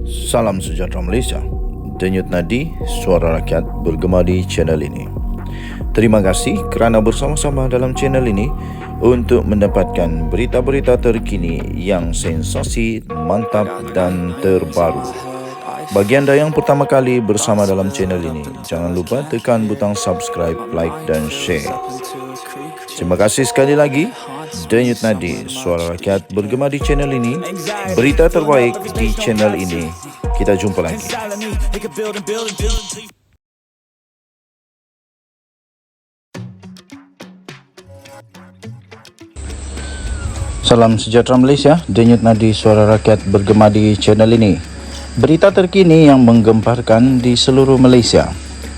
Salam sejahtera Malaysia. Denyut nadi suara rakyat bergema di channel ini. Terima kasih kerana bersama-sama dalam channel ini untuk mendapatkan berita-berita terkini yang sensasi, mantap dan terbaru. Bagi anda yang pertama kali bersama dalam channel ini, jangan lupa tekan butang subscribe, like dan share. Terima kasih sekali lagi. Denyut nadi suara rakyat bergema di channel ini. Berita terbaik di channel ini. Kita jumpa lagi. Salam sejahtera Malaysia. Denyut nadi suara rakyat bergema di channel ini. Berita terkini yang menggemparkan di seluruh Malaysia.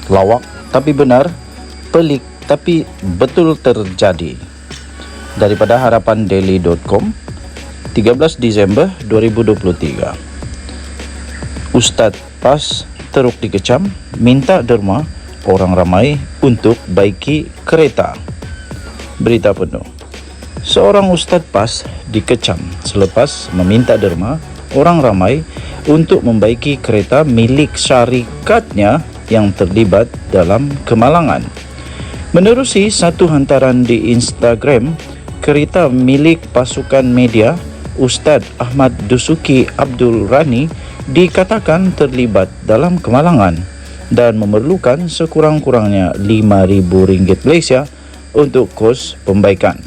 Lawak tapi benar, pelik tapi betul terjadi. Daripada harapandaily.com, 13 Disember 2023. Ustaz PAS teruk dikecam, minta derma orang ramai untuk baiki kereta. Berita penuh. Seorang Ustaz PAS dikecam selepas meminta derma orang ramai untuk membaiki kereta milik syarikatnya yang terlibat dalam kemalangan. Menerusi satu hantaran di Instagram, kereta milik pasukan media Ustaz Ahmad Dusuki Abdul Rani dikatakan terlibat dalam kemalangan dan memerlukan sekurang-kurangnya RM5,000 Malaysia untuk kos pembaikan.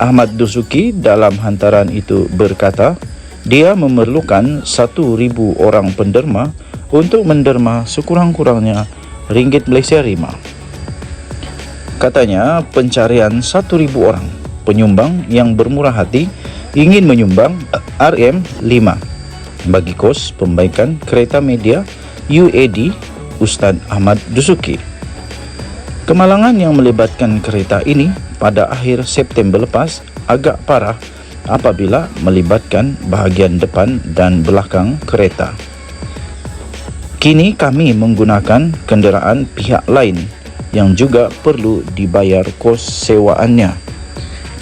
Ahmad Dusuki dalam hantaran itu berkata, dia memerlukan 1,000 orang penderma untuk menderma sekurang-kurangnya ringgit Malaysia 5. Katanya pencarian 1,000 orang penyumbang yang bermurah hati ingin menyumbang RM5 bagi kos pembaikan kereta media UAD Ustaz Ahmad Dusuki. Kemalangan yang melibatkan kereta ini pada akhir September lepas agak parah apabila melibatkan bahagian depan dan belakang kereta. Kini kami menggunakan kenderaan pihak lain yang juga perlu dibayar kos sewaannya.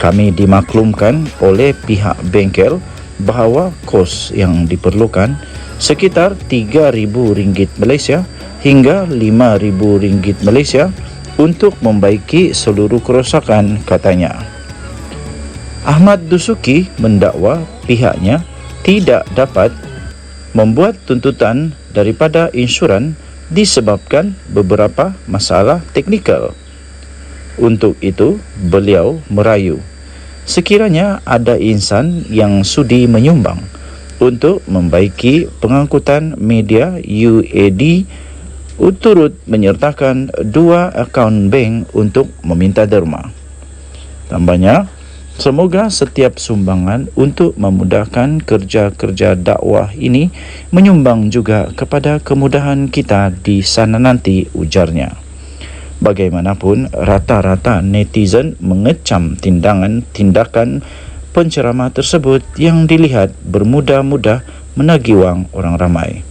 Kami dimaklumkan oleh pihak bengkel bahawa kos yang diperlukan sekitar RM3,000 Malaysia hingga RM5,000 Malaysia untuk membaiki seluruh kerosakan, katanya. Ahmad Dusuki mendakwa pihaknya tidak dapat membuat tuntutan daripada insuran disebabkan beberapa masalah teknikal. Untuk itu, beliau merayu sekiranya ada insan yang sudi menyumbang untuk membaiki pengangkutan media UAD turut menyertakan 2 akaun bank untuk meminta derma. Tambahnya, semoga setiap sumbangan untuk memudahkan kerja-kerja dakwah ini menyumbang juga kepada kemudahan kita di sana nanti, ujarnya. Bagaimanapun, rata-rata netizen mengecam tindakan penceramah tersebut yang dilihat bermudah-mudah menagih wang orang ramai.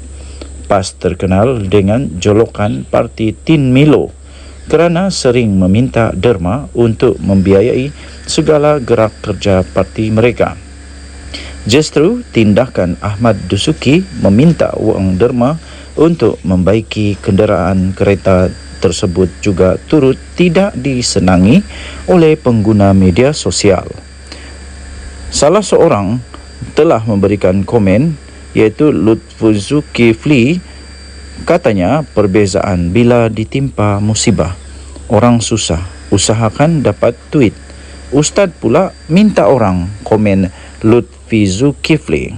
PAS terkenal dengan jolokan parti Tin Milo kerana sering meminta derma untuk membiayai segala gerak kerja parti mereka. Justru tindakan Ahmad Dusuki meminta wang derma untuk membaiki kenderaan kereta tersebut juga turut tidak disenangi oleh pengguna media sosial. Salah seorang telah memberikan komen iaitu Lutfu Zulkifli, katanya perbezaan bila ditimpa musibah. Orang susah, usahakan dapat duit. Ustaz pula minta orang, komen Lutfi Zulkifli.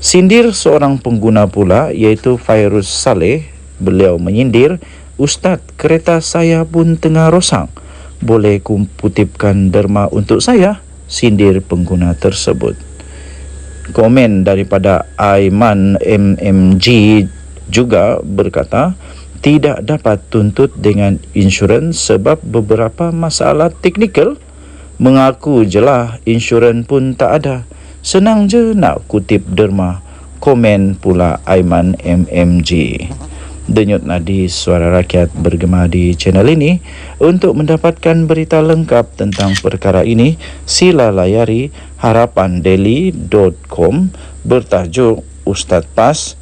Sindir seorang pengguna pula iaitu Fairuz Saleh. Beliau menyindir, Ustaz, kereta saya pun tengah rosak. Boleh kutipkan derma untuk saya? Sindir pengguna tersebut. Komen daripada Aiman MMG juga berkata, tidak dapat tuntut dengan insurans sebab beberapa masalah teknikal. Mengaku jelah insurans pun tak ada. Senang je nak kutip derma. Komen pula Aiman MMG. Denyut nadi suara rakyat bergema di channel ini. Untuk mendapatkan berita lengkap tentang perkara ini, sila layari harapandaily.com bertajuk Ustaz PAS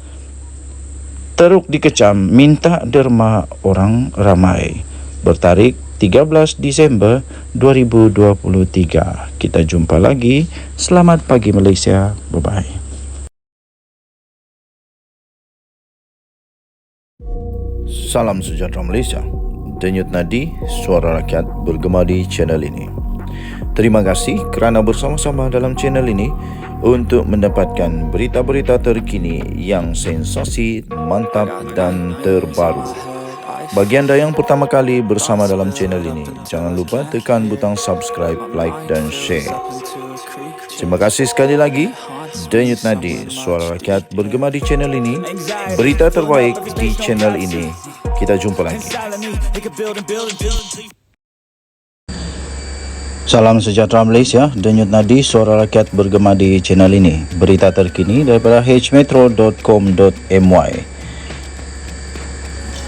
teruk dikecam minta derma orang ramai. Bertarikh 13 Disember 2023. Kita jumpa lagi. Selamat pagi Malaysia. Bye-bye. Salam sejahtera Malaysia. Denyut nadi suara rakyat bergema di channel ini. Terima kasih kerana bersama-sama dalam channel ini untuk mendapatkan berita-berita terkini yang sensasi, mantap dan terbaru. Bagi anda yang pertama kali bersama dalam channel ini, jangan lupa tekan butang subscribe, like dan share. Terima kasih sekali lagi. Denyut nadi suara rakyat bergema di channel ini. Berita terbaik di channel ini. Kita jumpa lagi. Salam sejahtera Malaysia. Denyut nadi suara rakyat bergema di channel ini. Berita terkini daripada hmetro.com.my.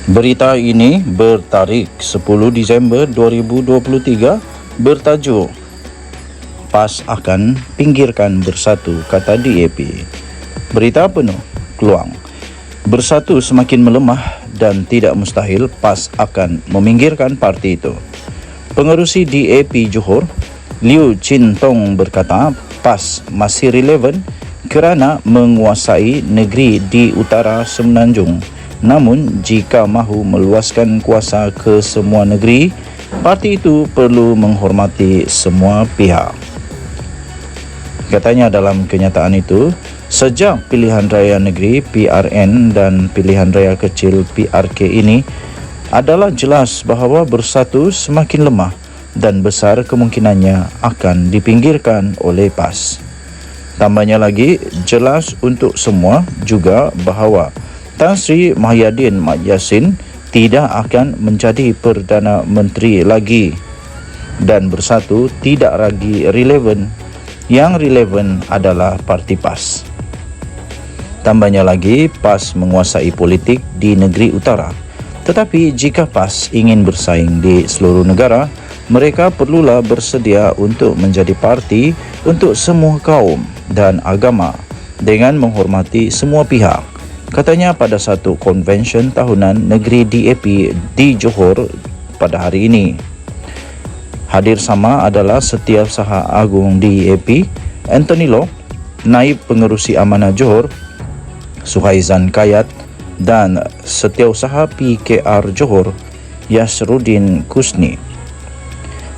Berita ini bertarikh 10 Disember 2023 bertajuk PAS akan pinggirkan bersatu, kata DAP. Berita penuh keluang. Bersatu semakin melemah dan tidak mustahil PAS akan meminggirkan parti itu. Pengerusi DAP Johor, Liu Chin Tong berkata PAS masih relevan kerana menguasai negeri di utara Semenanjung. Namun, jika mahu meluaskan kuasa ke semua negeri, parti itu perlu menghormati semua pihak. Katanya dalam kenyataan itu, sejak pilihan raya negeri PRN dan pilihan raya kecil PRK ini adalah jelas bahawa bersatu semakin lemah dan besar kemungkinannya akan dipinggirkan oleh PAS. Tambahnya lagi, jelas untuk semua juga bahawa Tan Sri Mahyadin Mat Yassin tidak akan menjadi Perdana Menteri lagi dan bersatu tidak lagi relevan. Yang relevan adalah parti PAS. Tambahnya lagi, PAS menguasai politik di negeri utara. Tetapi jika PAS ingin bersaing di seluruh negara, mereka perlulah bersedia untuk menjadi parti untuk semua kaum dan agama dengan menghormati semua pihak. Katanya pada satu konvensyen tahunan negeri DAP di Johor pada hari ini. Hadir sama adalah Setiausaha Agung DAP, Anthony Law, Naib Pengerusi Amanah Johor, Suhaizan Kayat, dan Setiausaha PKR Johor, Yasruddin Kusni.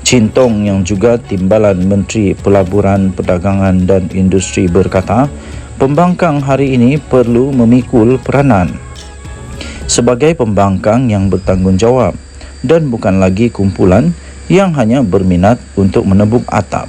Cintong yang juga Timbalan Menteri Pelaburan, Perdagangan dan Industri berkata, pembangkang hari ini perlu memikul peranan sebagai pembangkang yang bertanggungjawab dan bukan lagi kumpulan yang hanya berminat untuk menebuk atap.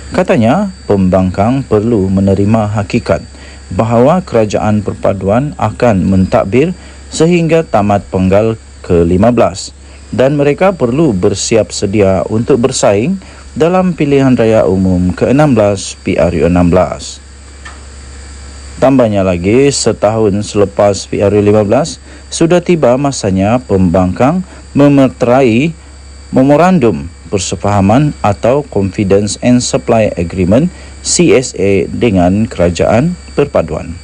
Katanya, pembangkang perlu menerima hakikat bahawa kerajaan perpaduan akan mentadbir sehingga tamat penggal ke-15 dan mereka perlu bersiap sedia untuk bersaing dalam pilihan raya umum ke-16 PRU16. Tambahnya lagi, setahun selepas PRU15 sudah tiba masanya pembangkang memeterai Memorandum Persefahaman atau Confidence and Supply Agreement CSA dengan Kerajaan Perpaduan.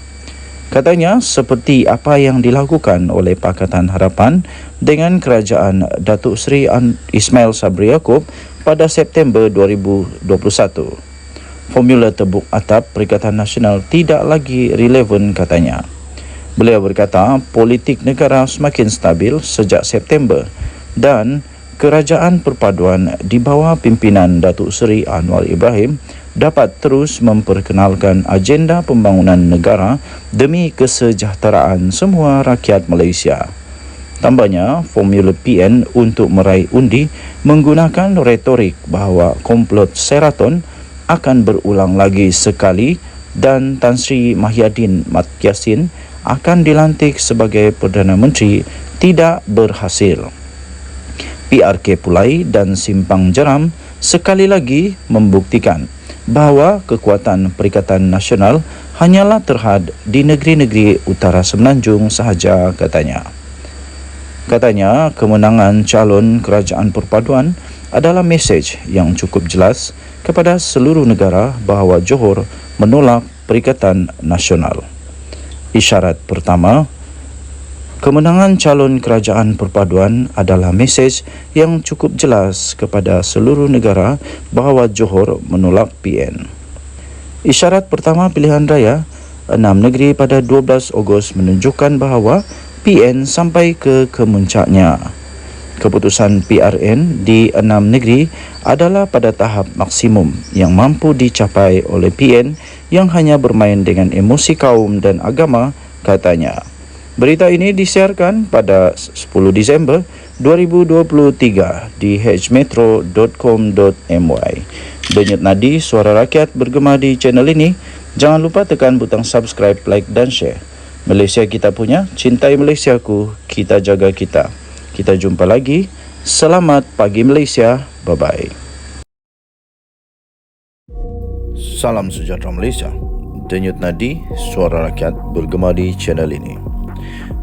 Katanya seperti apa yang dilakukan oleh Pakatan Harapan dengan Kerajaan Datuk Seri Ismail Sabri Yaakob pada September 2021. Formula tebuk atap Perikatan Nasional tidak lagi relevan katanya. Beliau berkata politik negara semakin stabil sejak September dan Kerajaan Perpaduan di bawah pimpinan Datuk Seri Anwar Ibrahim dapat terus memperkenalkan agenda pembangunan negara demi kesejahteraan semua rakyat Malaysia. Tambahnya, formula PN untuk meraih undi menggunakan retorik bahawa komplot Sheraton akan berulang lagi sekali dan Tan Sri Mahyadin Mat Yassin akan dilantik sebagai Perdana Menteri tidak berhasil. PRK Pulai dan Simpang Jeram sekali lagi membuktikan bahawa kekuatan Perikatan Nasional hanyalah terhad di negeri-negeri utara Semenanjung sahaja katanya. Katanya kemenangan calon Kerajaan Perpaduan adalah mesej yang cukup jelas kepada seluruh negara bahawa Johor menolak Perikatan Nasional. Isyarat pertama, kemenangan calon kerajaan perpaduan adalah mesej yang cukup jelas kepada seluruh negara bahawa Johor menolak PN. Isyarat pertama pilihan raya 6 negeri pada 12 Ogos menunjukkan bahawa PN sampai ke kemuncaknya. Keputusan PRN di 6 negeri adalah pada tahap maksimum yang mampu dicapai oleh PN yang hanya bermain dengan emosi kaum dan agama, katanya. Berita ini disiarkan pada 10 Disember 2023 di hmetro.com.my. Denyut nadi suara rakyat bergema di channel ini. Jangan lupa tekan butang subscribe, like dan share. Malaysia kita punya, cintai Malaysiaku, kita jaga kita. Kita jumpa lagi. Selamat pagi Malaysia. Bye-bye. Salam sejahtera Malaysia. Denyut nadi suara rakyat bergema di channel ini.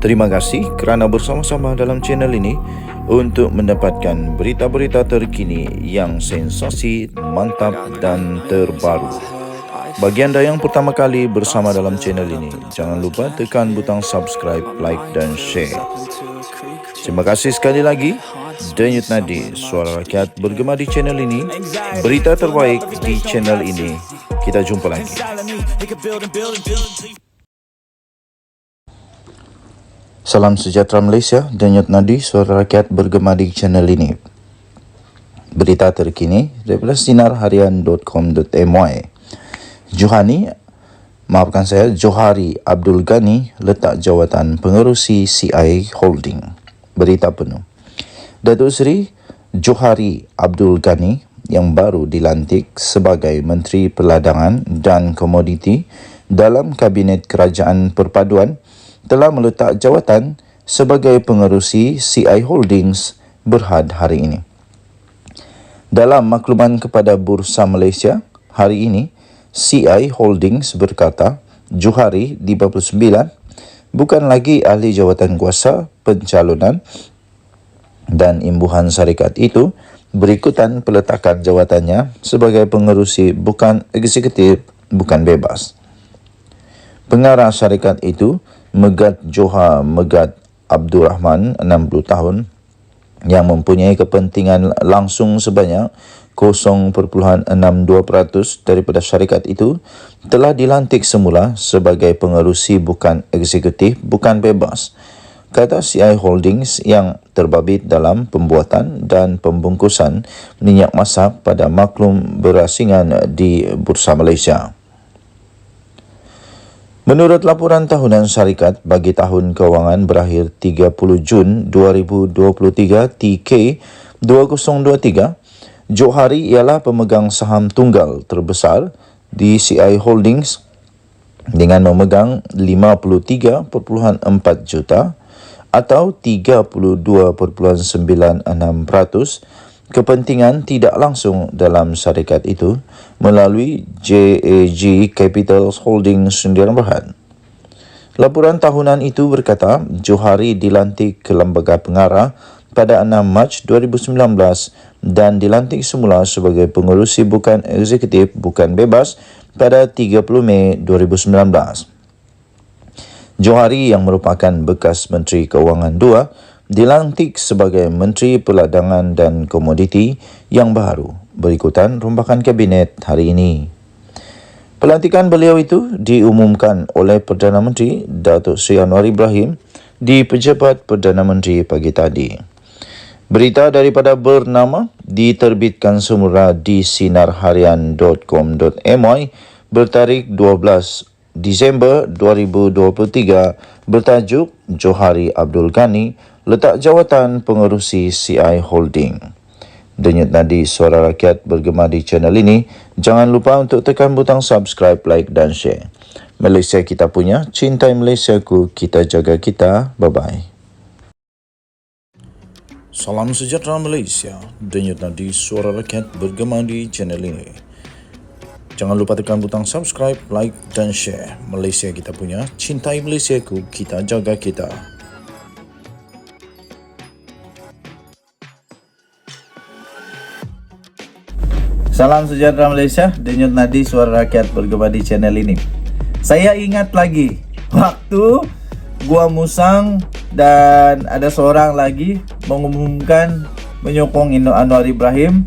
Terima kasih kerana bersama-sama dalam channel ini untuk mendapatkan berita-berita terkini yang sensasi, mantap dan terbaru. Bagi anda yang pertama kali bersama dalam channel ini, jangan lupa tekan butang subscribe, like dan share. Terima kasih sekali lagi. Denyut nadi suara rakyat bergema di channel ini. Berita terbaik di channel ini. Kita jumpa lagi. Salam sejahtera Malaysia. Denyut nadi suara rakyat bergema di channel ini. Berita terkini daripada sinarharian.com.my. Johari Abdul Ghani letak jawatan pengerusi CI Holding. Berita penuh. Datuk Seri Johari Abdul Ghani yang baru dilantik sebagai Menteri Perdagangan dan Komoditi dalam Kabinet Kerajaan Perpaduan telah meletak jawatan sebagai pengerusi CI Holdings Berhad hari ini. Dalam makluman kepada Bursa Malaysia hari ini, CI Holdings berkata Johari di 49 bukan lagi ahli jawatan kuasa pencalonan dan imbuhan syarikat itu berikutan peletakan jawatannya sebagai pengerusi bukan eksekutif, bukan bebas. Pengarah syarikat itu, Megat Johar Megat Abdul Rahman, 60 tahun, yang mempunyai kepentingan langsung sebanyak 0.62% daripada syarikat itu, telah dilantik semula sebagai pengerusi bukan eksekutif, bukan bebas, kata CI Holdings yang terbabit dalam pembuatan dan pembungkusan minyak masak pada maklum berasingan di Bursa Malaysia. Menurut laporan tahunan syarikat bagi tahun kewangan berakhir 30 Jun 2023 TK 2023, Johari ialah pemegang saham tunggal terbesar di CI Holdings dengan memegang 53.4 juta atau 32.96% kepentingan tidak langsung dalam syarikat itu melalui JAG Capital Holdings Sdn Bhd. Laporan tahunan itu berkata Johari dilantik ke Lembaga Pengarah pada 6 Mac 2019 dan dilantik semula sebagai pengerusi bukan eksekutif, bukan bebas pada 30 Mei 2019. Johari yang merupakan bekas Menteri Keuangan 2 dilantik sebagai Menteri Perdagangan dan Komoditi yang baru berikutan rombakan kabinet hari ini. Pelantikan beliau itu diumumkan oleh Perdana Menteri Datuk Seri Anwar Ibrahim di Pejabat Perdana Menteri pagi tadi. Berita daripada bernama diterbitkan semula di sinarharian.com.my bertarikh 12 Disember 2023 bertajuk Johari Abdul Ghani letak jawatan pengerusi CI Holding. Denyut nadi suara rakyat bergema di channel ini. Jangan lupa untuk tekan butang subscribe, like dan share. Malaysia kita punya, cintai Malaysiaku, kita jaga kita. Bye-bye. Salam sejahtera Malaysia. Denyut nadi suara rakyat bergema di channel ini. Jangan lupa tekan butang subscribe, like dan share. Malaysia kita punya, cintai Malaysiaku, kita jaga kita. Salam sejahtera Malaysia. Denyut nadi suara rakyat bergema di channel ini. Saya ingat lagi waktu gua musang dan ada seorang lagi mengumumkan menyokong Anwar Ibrahim,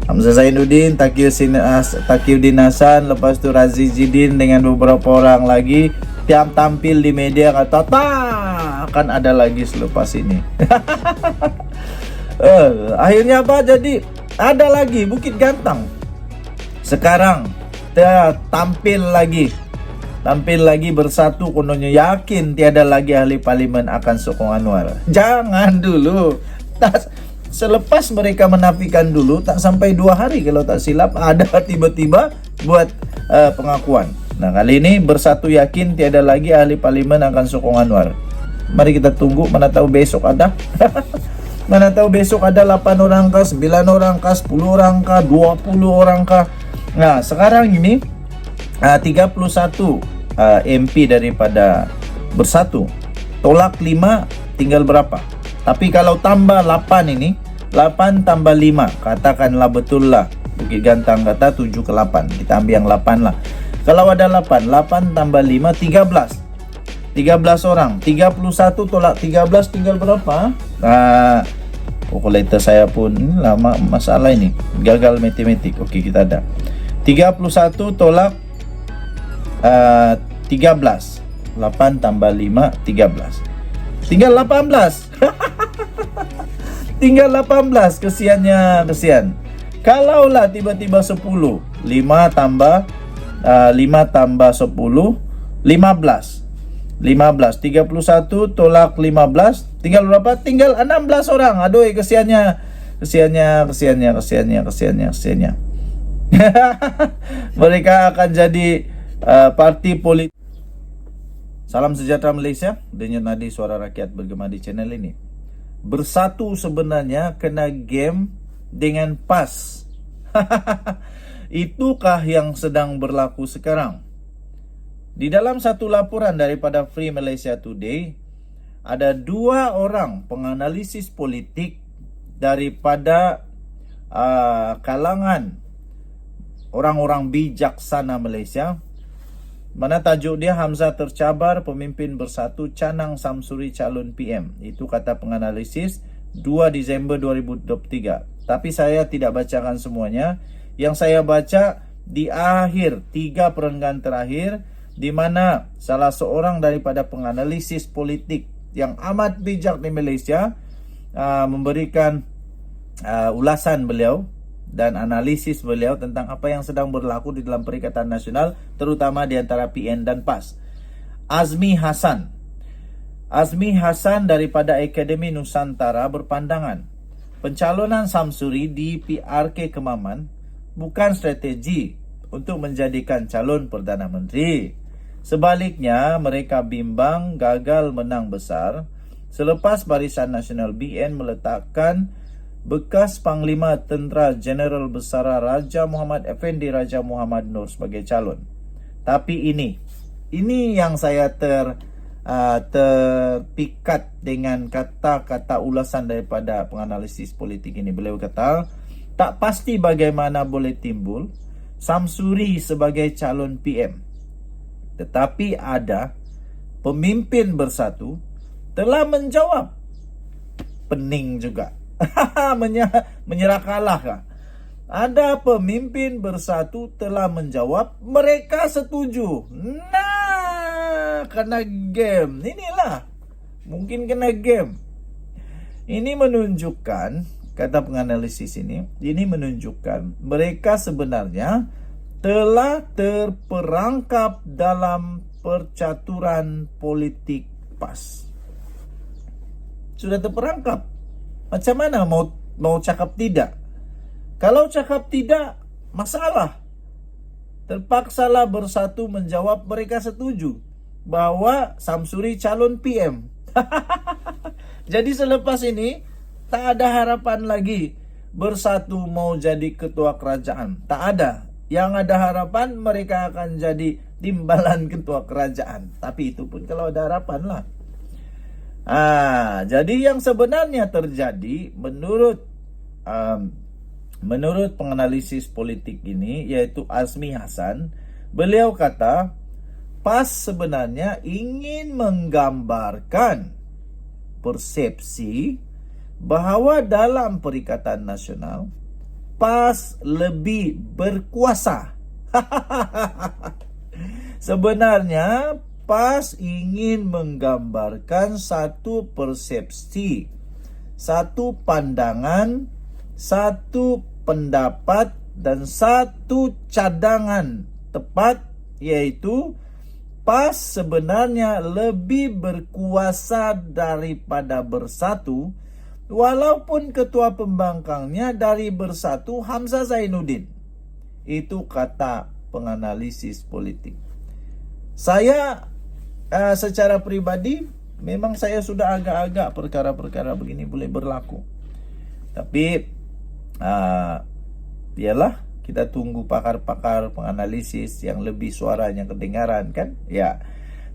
Hamzah Zainuddin, Taqiyuddin Hasan, lepas tu Razi Jidin dengan beberapa orang lagi tiap tampil di media kata akan ada lagi selepas ini. Akhirnya apa jadi? Ada lagi Bukit Gantang. Sekarang tampil lagi bersatu, kononnya yakin tiada lagi ahli parlimen akan sokong Anwar. Jangan dulu. Selepas mereka menafikan dulu, tak sampai 2 hari kalau tak silap, ada tiba-tiba buat pengakuan. Nah, kali ini bersatu yakin tiada lagi ahli parlimen akan sokong Anwar. Mari kita tunggu, mana tahu besok ada. Mana tahu besok ada 8 orang kah, 9 orang kah, 10 orang kah, 20 orang kah. Nah, sekarang ini 31 MP daripada bersatu. Tolak 5, tinggal berapa? Tapi kalau tambah 8 ini, 8 tambah 5, katakanlah betul lah Bukit Gantang kata 7 ke 8, kita ambil yang 8 lah. Kalau ada 8 tambah 5, 13 orang, 31 tolak 13 tinggal berapa? Kalkulator saya pun lama masalah ini, gagal matematik. Okey, kita ada 31 tolak 13, 8 tambah 5, 13, tinggal 18. Tinggal 18, kesian. Kalaulah tiba-tiba 10, 5 tambah 10, 15, 31 tolak 15, tinggal berapa? Tinggal 16 orang. Aduh, kesiannya. Mereka akan jadi parti politik. Salam sejahtera Malaysia. Denyut nadi suara rakyat bergema di channel ini. Bersatu sebenarnya kena game dengan PAS. Itukah yang sedang berlaku sekarang? Di dalam satu laporan daripada Free Malaysia Today, ada 2 orang penganalisis politik daripada kalangan orang-orang bijaksana Malaysia. Mana tajuk dia, Hamzah tercabar, pemimpin bersatu canang Samsuri calon PM. Itu kata penganalisis 2 Disember 2023. Tapi saya tidak bacakan semuanya. Yang saya baca di akhir 3 perenggan terakhir, di mana salah seorang daripada penganalisis politik yang amat bijak di Malaysia memberikan ulasan beliau dan analisis beliau tentang apa yang sedang berlaku di dalam Perikatan Nasional, terutama di antara PN dan PAS. Azmi Hassan daripada Akademi Nusantara berpandangan pencalonan Samsuri di PRK Kemaman bukan strategi untuk menjadikan calon Perdana Menteri. Sebaliknya, mereka bimbang gagal menang besar selepas Barisan Nasional BN meletakkan bekas Panglima Tentera Jeneral Besara Raja Muhammad Effendi Raja Muhammad Noor sebagai calon. Tapi ini yang saya terpikat dengan kata-kata ulasan daripada penganalisis politik ini. Beliau kata, tak pasti bagaimana boleh timbul Samsuri sebagai calon PM. Tetapi ada pemimpin bersatu telah menjawab. Pening juga. Menyerah kalah kah? Ada pemimpin bersatu telah menjawab mereka setuju. Nah, kena game. Inilah, mungkin kena game. Ini menunjukkan, kata penganalisis ini menunjukkan mereka sebenarnya telah terperangkap dalam percaturan politik PAS. Sudah terperangkap. Macam mana mau cakap tidak? Kalau cakap tidak, masalah. Terpaksalah bersatu menjawab mereka setuju bahwa Samsuri calon PM. Jadi selepas ini tak ada harapan lagi bersatu mau jadi ketua kerajaan. Tak ada. Yang ada harapan mereka akan jadi timbalan ketua kerajaan. Tapi itu pun kalau ada harapan lah. Jadi yang sebenarnya terjadi menurut penganalisis politik ini, yaitu Azmi Hassan, beliau kata PAS sebenarnya ingin menggambarkan persepsi bahawa dalam Perikatan Nasional PAS lebih berkuasa. Sebenarnya PAS ingin menggambarkan satu persepsi, satu pandangan, satu pendapat dan satu cadangan tepat, yaitu PAS sebenarnya lebih berkuasa daripada Bersatu, walaupun ketua pembangkangnya dari Bersatu Hamzah Zainuddin. Itu kata penganalisis politik. Saya secara pribadi memang saya sudah agak-agak perkara-perkara begini boleh berlaku. Tapi biarlah kita tunggu pakar-pakar penganalisis yang lebih suaranya kedengaran kan. Ya.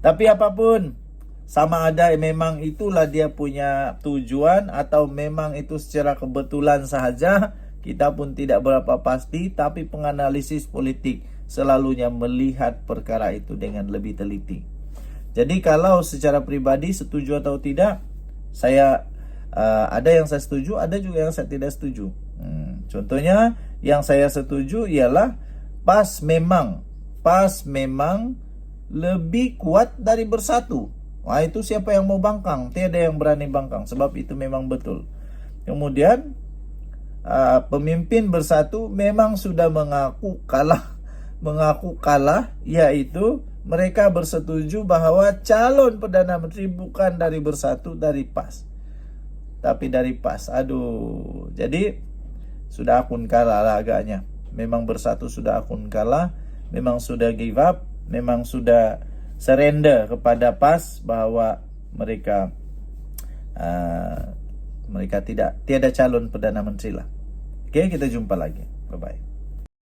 Tapi apapun, sama ada memang itulah dia punya tujuan atau memang itu secara kebetulan sahaja, kita pun tidak berapa pasti. Tapi penganalisis politik selalunya melihat perkara itu dengan lebih teliti. Jadi kalau secara pribadi setuju atau tidak, saya ada yang saya setuju, ada juga yang saya tidak setuju. Contohnya yang saya setuju ialah PAS memang lebih kuat dari Bersatu. Wah, itu siapa yang mau bangkang? Tiada yang berani bangkang, sebab itu memang betul. Kemudian pemimpin Bersatu memang sudah mengaku kalah, yaitu mereka bersetuju bahawa calon Perdana Menteri bukan dari Bersatu, dari PAS, tapi dari PAS. Aduh, jadi sudah akun kalah lah agaknya. Memang Bersatu sudah akun kalah, memang sudah give up, memang sudah surrender kepada PAS bahawa mereka tiada calon Perdana Menteri lah. Oke, kita jumpa lagi. Bye bye.